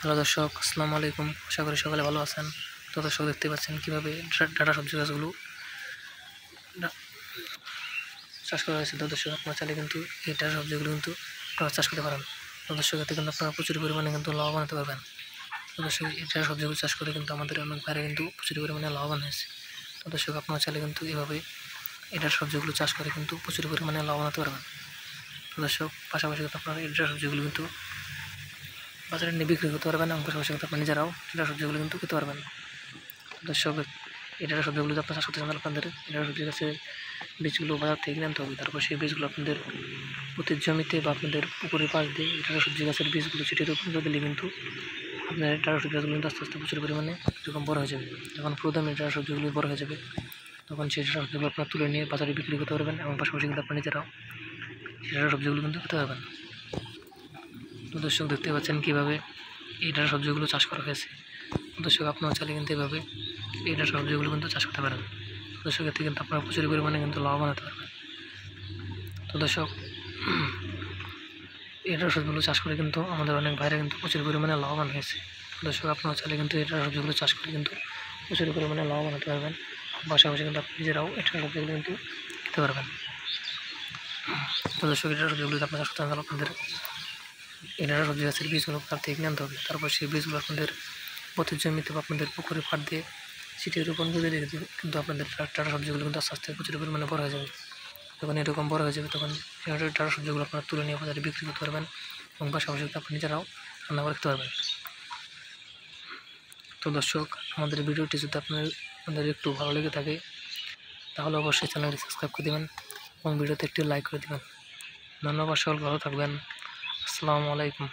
Hello দর্শক, আসসালামু আলাইকুম। আশা করি সকালে ভালো আছেন। তো দর্শক, দেখতে পাচ্ছেন কীভাবে ডাটা সবজি গাছগুলো চাষ করা হয়েছে। তো দর্শক, আপনারা চাইলে কিন্তু এই ডাটা সবজিগুলো কিন্তু আপনারা চাষ করতে পারেন। তো দর্শক, এতে কিন্তু আপনারা প্রচুর পরিমাণে কিন্তু লাভবান হতে পারবেন। তো দর্শক, এই ডাটা সবজিগুলো চাষ করে কিন্তু আমাদের অনেক বাইরে কিন্তু প্রচুর পরিমাণে লাভবান হয়েছে। তো দর্শক, আপনারা চাইলে কিন্তু এভাবে এই ডাটা সবজিগুলো চাষ করে কিন্তু প্রচুর পরিমাণে লাভবান হতে পারবেন। তো দর্শক, পাশাপাশি কিন্তু আপনারা এই ডাটা সবজিগুলো কিন্তু বাজারে নিয়ে বিক্রি করতে পারবেন এবং পাশাপাশি কিন্তু আপনার নিজেরাও ডাটা সবজিগুলো কিন্তু খেতে পারবেন। দর্শক, এই ডাটা সবজিগুলো যদি আপনার চাষ করতে চান, আপনাদের এই ডাটা সবজি গাছের বীজগুলো বাজার থেকে কিনে আনতে হবে। তারপর সেই বীজগুলো আপনাদের প্রতি জমিতে বা আপনাদের পুকুরের পাশ দিয়ে এই ডাটা সবজি গাছের বীজগুলো ছিটিয়ে রোপণ করে দিলে কিন্তু আপনার ডাটা সবজি গাছগুলো কিন্তু আস্তে আস্তে প্রচুর পরিমাণে যখন বড় হয়ে যাবে, যখন প্রথমে ডাটা সবজিগুলো বড় হয়ে যাবে, তখন সেই ডাটা সবজিগুলো আপনার তুলে নিয়ে বাজারে বিক্রি করতে পারবেন এবং পাশাপাশি কিন্তু আপনার নিজেরাও সেই ডাটা সবজিগুলো কিন্তু খেতে পারবেন। তো দর্শক, দেখতে পাচ্ছেন কীভাবে এই ডাটা সবজিগুলো চাষ করা হয়েছে। দর্শক, আপনারা চাইলে কিন্তু এভাবে এই ডাটা সবজিগুলো কিন্তু চাষ করতে পারেন। দর্শক, এতে কিন্তু আপনারা প্রচুর পরিমাণে কিন্তু লাভবান হতে পারবেন। তো দর্শক, এই ডাটা সবজিগুলো চাষ করে কিন্তু আমাদের অনেক বাইরে কিন্তু প্রচুর পরিমাণে লাভবান হয়েছে। দর্শক, আপনারা চাইলে কিন্তু এই ডাটা সবজিগুলো চাষ করে কিন্তু প্রচুর পরিমাণে লাভবান হতে পারবেন। পাশাপাশি কিন্তু আপনি নিজেরাও এই ডাটা সবজিগুলো কিন্তু খেতে পারবেন। তো দর্শক, এই ডাটা সবজিগুলো আপনার চাষ করতে হবে, আপনাদের এই ডাটা সবজি গাছের বীজগুলো তার থেকে কিনে আনতে হবে। তারপর সেই বীজগুলো আপনাদের প্রতি জমিতে বা আপনাদের পুকুরে পাট দিয়ে ছিটিয়ে রোপণ করে দিলে কিন্তু আপনাদের ডাটা সবজিগুলো কিন্তু আস্তে আস্তে প্রচুর পরিমাণে বড় হয়ে যাবে। যখন এরকম বড় হয়ে যাবে, তখন ডাটা সবজিগুলো আপনারা তুলে নিয়ে বাজারে বিক্রি করতে পারবেন এবং পাশাপাশি আপনি নিজেরাও রান্না করে খেতে পারবেন। তো দর্শক, আমাদের ভিডিওটি যদি আপনাদের একটু ভালো লেগে থাকে, তাহলে অবশ্যই চ্যানেলটি সাবস্ক্রাইব করে দেবেন এবং ভিডিওতে একটি লাইক করে দেবেন। ধন্যবাদ, সকল ভালো থাকবেন। আসসালামু আলাইকুম।